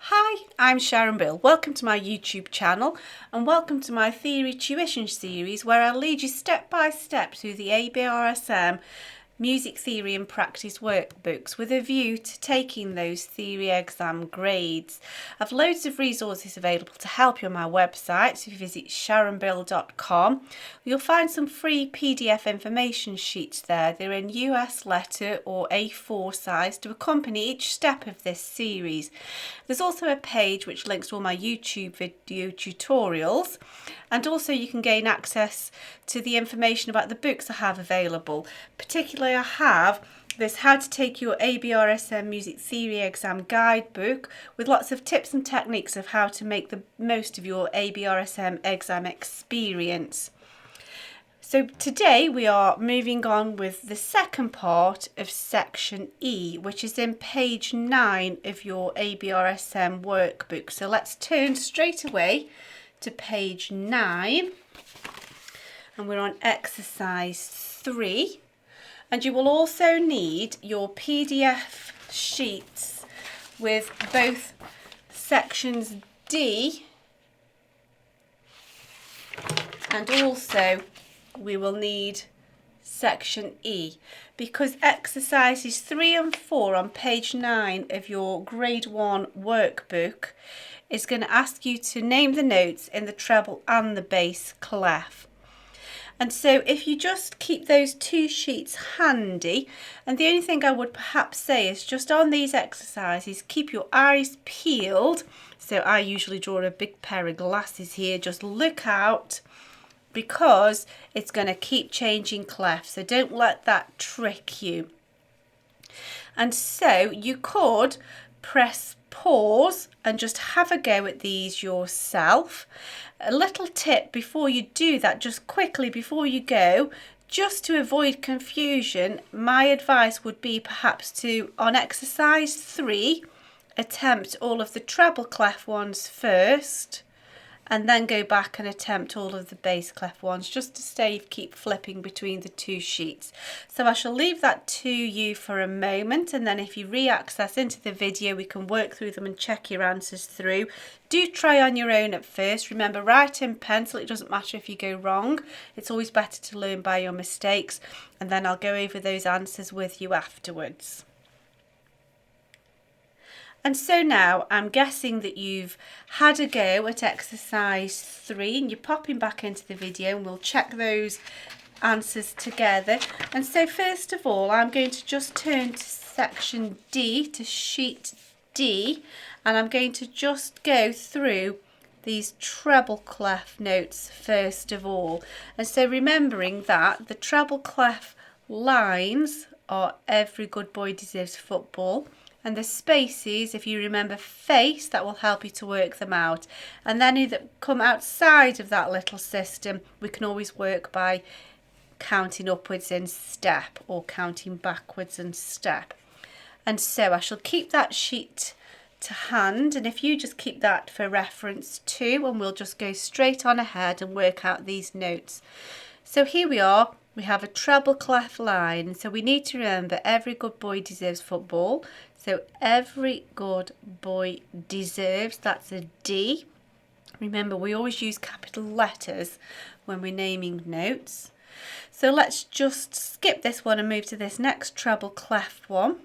Hi, I'm Sharon Bill. Welcome to my YouTube channel and welcome to my theory tuition series where I'll lead you step by step through the ABRSM Music Theory and Practice workbooks with a view to taking those theory exam grades. I've loads of resources available to help you on my website, so if you visit sharonbill.com you'll find some free PDF information sheets there. They're in US letter or A4 size to accompany each step of this series. There's also a page which links to all my YouTube video tutorials, and also you can gain access to the information about the books I have available. Particularly I have this How to Take Your ABRSM Music Theory Exam guidebook with lots of tips and techniques of how to make the most of your ABRSM exam experience. So today we are moving on with the second part of section E, which is in page 9 of your ABRSM workbook. So let's turn straight away to page 9 and we're on exercise 3. And you will also need your PDF sheets with both sections D and also we will need section E, because exercises 3 and 4 on page 9 of your grade 1 workbook is going to ask you to name the notes in the treble and the bass clef. And so if you just keep those two sheets handy, and the only thing I would perhaps say is just on these exercises, keep your eyes peeled. So I usually draw a big pair of glasses here, just look out, because it's going to keep changing clef, so don't let that trick you. And so you could press pause and just have a go at these yourself. A little tip before you do that, just quickly before you go, just to avoid confusion, my advice would be perhaps to, on exercise 3, attempt all of the treble clef ones first, and then go back and attempt all of the bass clef ones, just to save keep flipping between the two sheets. So I shall leave that to you for a moment, and then if you re-access into the video we can work through them and check your answers through. Do try on your own at first. Remember, write in pencil, it doesn't matter if you go wrong. It's always better to learn by your mistakes, and then I'll go over those answers with you afterwards. And so now I'm guessing that you've had a go at exercise 3 and you're popping back into the video and we'll check those answers together. And so first of all, I'm going to just turn to section D, to sheet D, and I'm going to just go through these treble clef notes first of all. And so remembering that the treble clef lines are Every Good Boy Deserves Football. And the spaces, if you remember face, that will help you to work them out. And then if they come outside of that little system, we can always work by counting upwards in step or counting backwards in step. And so I shall keep that sheet to hand, and if you just keep that for reference too, and we'll just go straight on ahead and work out these notes. So here we are. We have a treble clef line, so we need to remember every good boy deserves football. So every good boy deserves, that's a D. Remember, we always use capital letters when we're naming notes. So let's just skip this one and move to this next treble clef one.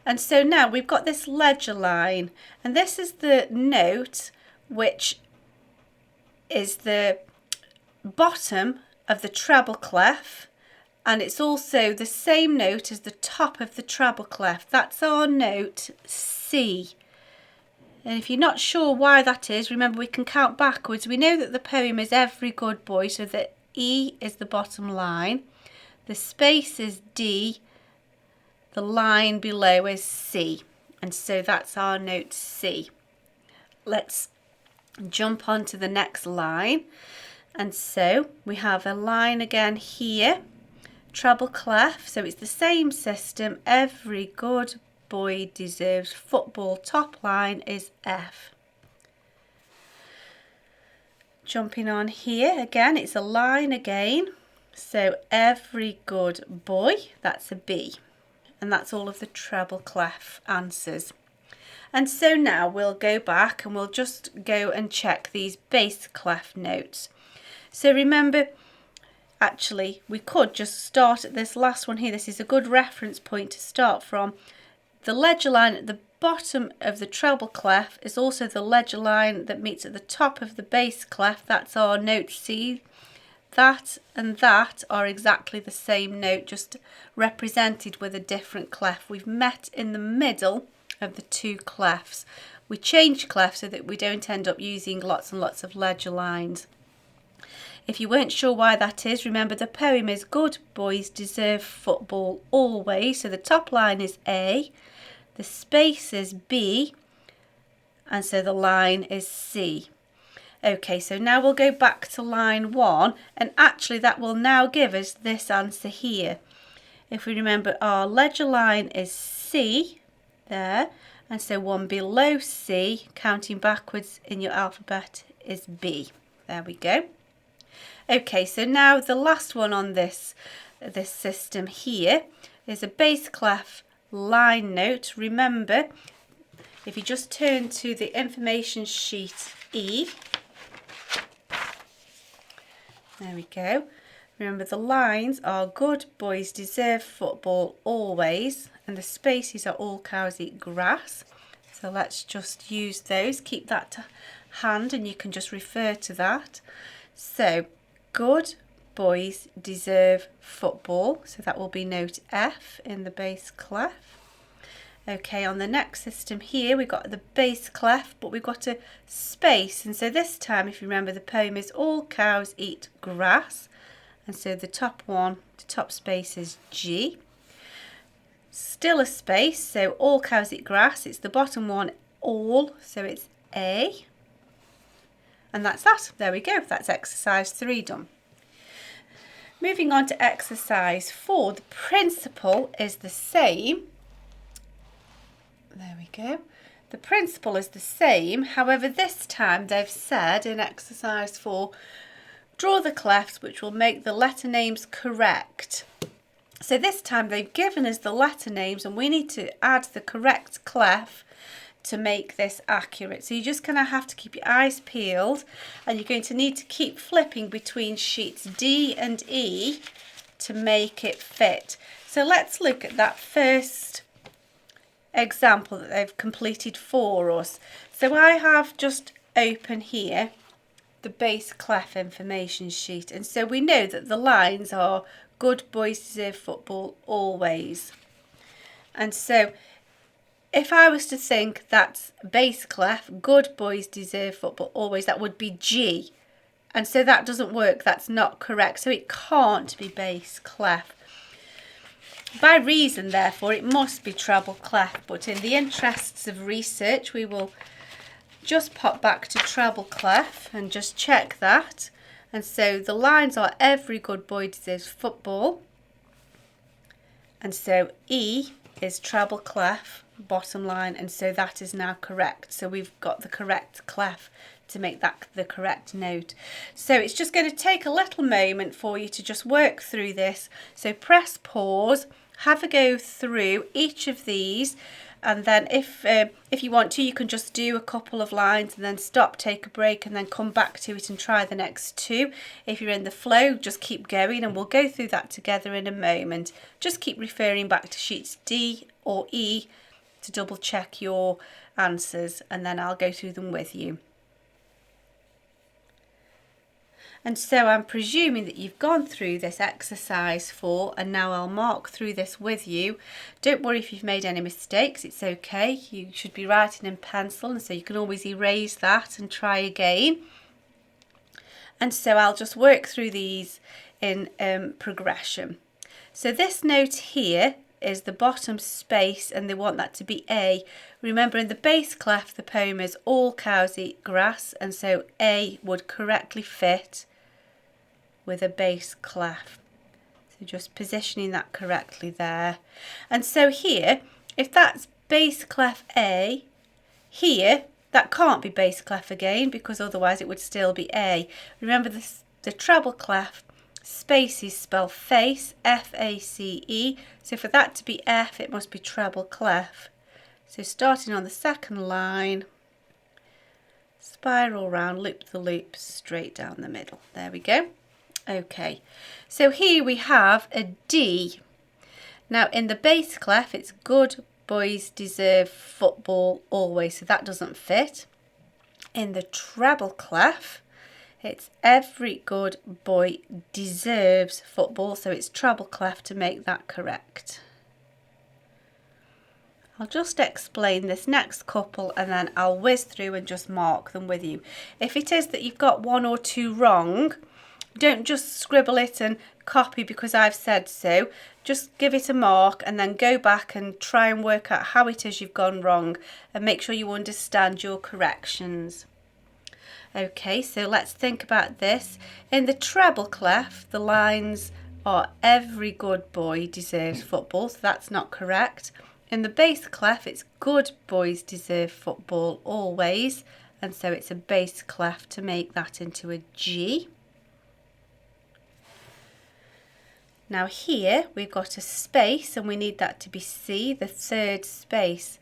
And so now we've got this ledger line, and this is the note which is the bottom of the treble clef, and it's also the same note as the top of the treble clef. That's our note C. And if you're not sure why that is, remember we can count backwards. We know that the poem is Every Good Boy, so the E is the bottom line, the space is D, the line below is C, and so that's our note C. Let's jump on to the next line. And so we have a line again here, treble clef, so it's the same system. Every good boy deserves football. Top line is F. Jumping on here again, it's a line again, so every good boy, that's a B, and that's all of the treble clef answers. And so now we'll go back and we'll just go and check these bass clef notes. So remember, actually we could just start at this last one here. This is a good reference point to start from. The ledger line at the bottom of the treble clef is also the ledger line that meets at the top of the bass clef. That's our note C. That and that are exactly the same note, just represented with a different clef. We've met in the middle of the two clefs. We change clef so that we don't end up using lots and lots of ledger lines. If you weren't sure why that is, remember the poem is Good Boys Deserve Football Always. So the top line is A, the space is B, and so the line is C. Okay, so now we'll go back to line 1, and actually that will now give us this answer here. If we remember, our ledger line is C there, and so one below C, counting backwards in your alphabet, is B. There we go. Okay, so now the last one on this system here is a bass clef line note. Remember, if you just turn to the information sheet E, there we go. Remember the lines are Good Boys Deserve Football Always, and the spaces are All Cows Eat Grass. So let's just use those. Keep that to hand and you can just refer to that. So Good Boys Deserve Football. So that will be note F in the bass clef. Okay, on the next system here we've got the bass clef, but we've got a space, and so this time, if you remember, the poem is All Cows Eat Grass, and so the top one, the top space is G. Still a space, so All Cows Eat Grass, it's the bottom one, all, so it's A. And that's that. There we go. That's exercise 3 done. Moving on to exercise 4, the principle is the same. There we go. The principle is the same. However, this time they've said in exercise 4, draw the clefs which will make the letter names correct. So this time they've given us the letter names and we need to add the correct clef to make this accurate. So you're just going to have to keep your eyes peeled, and you're going to need to keep flipping between sheets D and E to make it fit. So let's look at that first example that they've completed for us. So I have just open here the bass clef information sheet, and so we know that the lines are Good Boys Deserve Football Always. And so if I was to think that's bass clef, Good Boys Deserve Football Always, that would be G, and so that doesn't work, that's not correct, so it can't be bass clef. By reason, therefore, it must be treble clef, but in the interests of research, we will just pop back to treble clef and just check that. And so the lines are Every Good Boy Deserves Football. And so E is treble clef, bottom line, and so that is now correct. So we've got the correct clef to make that the correct note. So it's just going to take a little moment for you to just work through this. So press pause, have a go through each of these, and then if you want to, you can just do a couple of lines and then stop, take a break, and then come back to it and try the next 2. If you're in the flow, just keep going, and we'll go through that together in a moment. Just keep referring back to sheets D or E to double check your answers, and then I'll go through them with you. And so I'm presuming that you've gone through this exercise 4, and now I'll mark through this with you. Don't worry if you've made any mistakes, it's okay. You should be writing in pencil, and so you can always erase that and try again. And so I'll just work through these in progression. So this note here is the bottom space, and they want that to be A. Remember, in the bass clef the poem is All Cows Eat Grass, and so A would correctly fit with a bass clef. So just positioning that correctly there. And so here, if that's bass clef A, here that can't be bass clef again, because otherwise it would still be A. Remember, the treble clef spaces spell face, F-A-C-E, so for that to be F it must be treble clef. So starting on the second line, spiral round, loop the loop straight down the middle. There we go. Okay, so here we have a D. Now in the bass clef it's good boys deserve football always, so that doesn't fit. In the treble clef it's every good boy deserves football, so it's treble clef to make that correct. I'll just explain this next couple and then I'll whiz through and just mark them with you. If it is that you've got one or two wrong, don't just scribble it and copy because I've said so. Just give it a mark and then go back and try and work out how it is you've gone wrong and make sure you understand your corrections. Okay, so let's think about this. In the treble clef, the lines are every good boy deserves football, so that's not correct. In the bass clef, it's good boys deserve football always, and so it's a bass clef to make that into a G. Now here we've got a space and we need that to be C, the third space.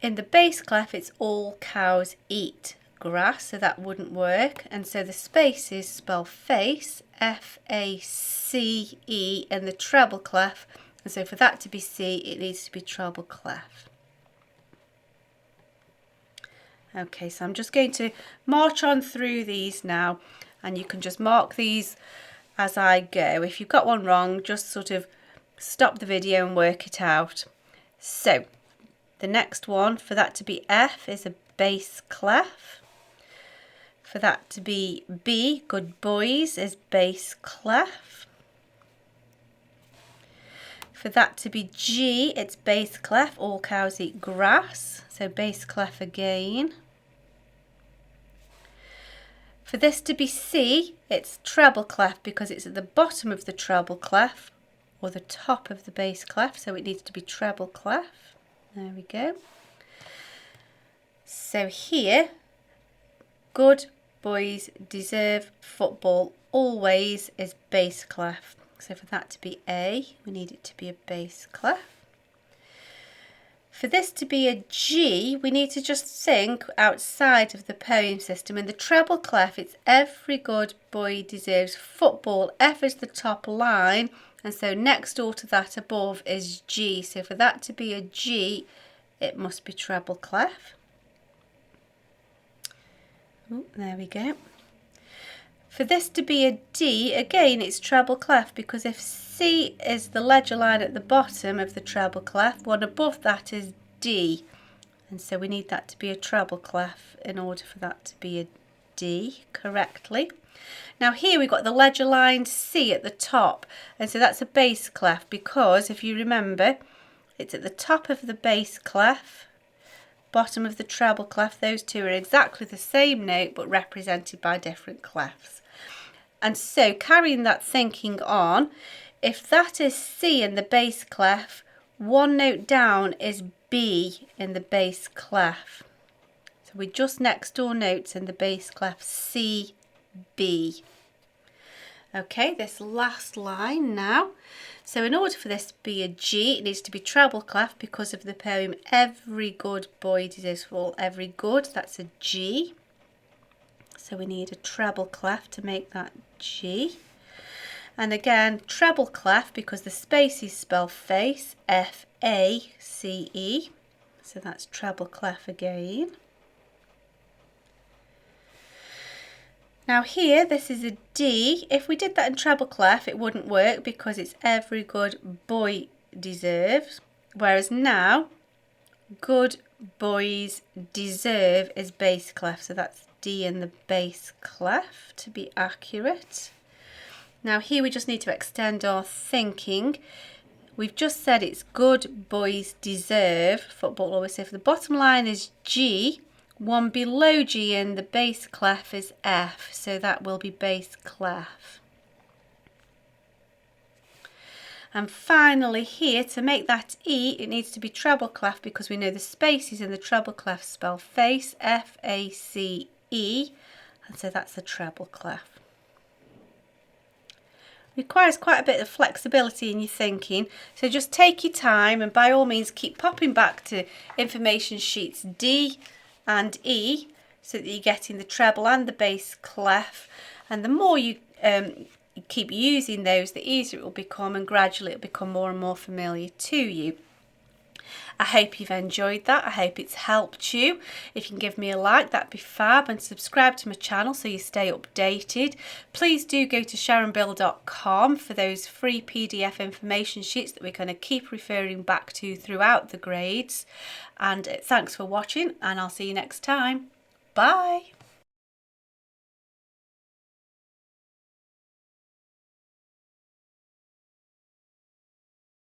In the bass clef, it's all cows eat grass, so that wouldn't work, and so the spaces spell face, F-A-C-E, in the treble clef, and so for that to be C it needs to be treble clef. Okay, so I'm just going to march on through these now and you can just mark these as I go. If you've got one wrong, just sort of stop the video and work it out. So the next one, for that to be F, is a bass clef. For that to be B, good boys, is bass clef. For that to be G, it's bass clef, all cows eat grass, so bass clef again. For this to be C, it's treble clef because it's at the bottom of the treble clef or the top of the bass clef, so it needs to be treble clef. There we go. So here, good boys deserve football always is bass clef. So for that to be A, we need it to be a bass clef. For this to be a G, we need to just think outside of the poem system. In the treble clef, it's every good boy deserves football. F is the top line, and so next door to that above is G. So for that to be a G, it must be treble clef. Oh, there we go. For this to be a D, again it's treble clef because if C is the ledger line at the bottom of the treble clef, one above that is D, and so we need that to be a treble clef in order for that to be a D correctly. Now here we've got the ledger line C at the top, and so that's a bass clef because if you remember, it's at the top of the bass clef, bottom of the treble clef. Those two are exactly the same note but represented by different clefs. And so carrying that thinking on, if that is C in the bass clef, one note down is B in the bass clef. So we're just next door notes in the bass clef, C, B. Okay, this last line now. So in order for this to be a G, it needs to be treble clef because of the poem Every Good Boy Deserves Football. Every good, that's a G. So we need a treble clef to make that G. And again, treble clef because the spaces spell face, F-A-C-E. So that's treble clef again. Now here, this is a D. If we did that in treble clef, it wouldn't work because it's every good boy deserves. Whereas now, good boys deserve is bass clef. So that's D in the bass clef to be accurate. Now here we just need to extend our thinking. We've just said it's good boys deserve football always. So if the bottom line is G, one below G in the bass clef is F, so that will be bass clef. And finally here, to make that E, it needs to be treble clef because we know the spaces in the treble clef spell face, F-A-C-E, and so that's the treble clef. requires quite a bit of flexibility in your thinking. So just take your time, and by all means keep popping back to information sheets D and E so that you're getting the treble and the bass clef. And the more you keep using those, the easier it will become, and gradually it'll become more and more familiar to you. I hope you've enjoyed that. I hope it's helped you. If you can give me a like, that'd be fab, and subscribe to my channel so you stay updated. Please do go to sharonbill.com for those free PDF information sheets that we're going to keep referring back to throughout the grades. And thanks for watching, and I'll see you next time. Bye.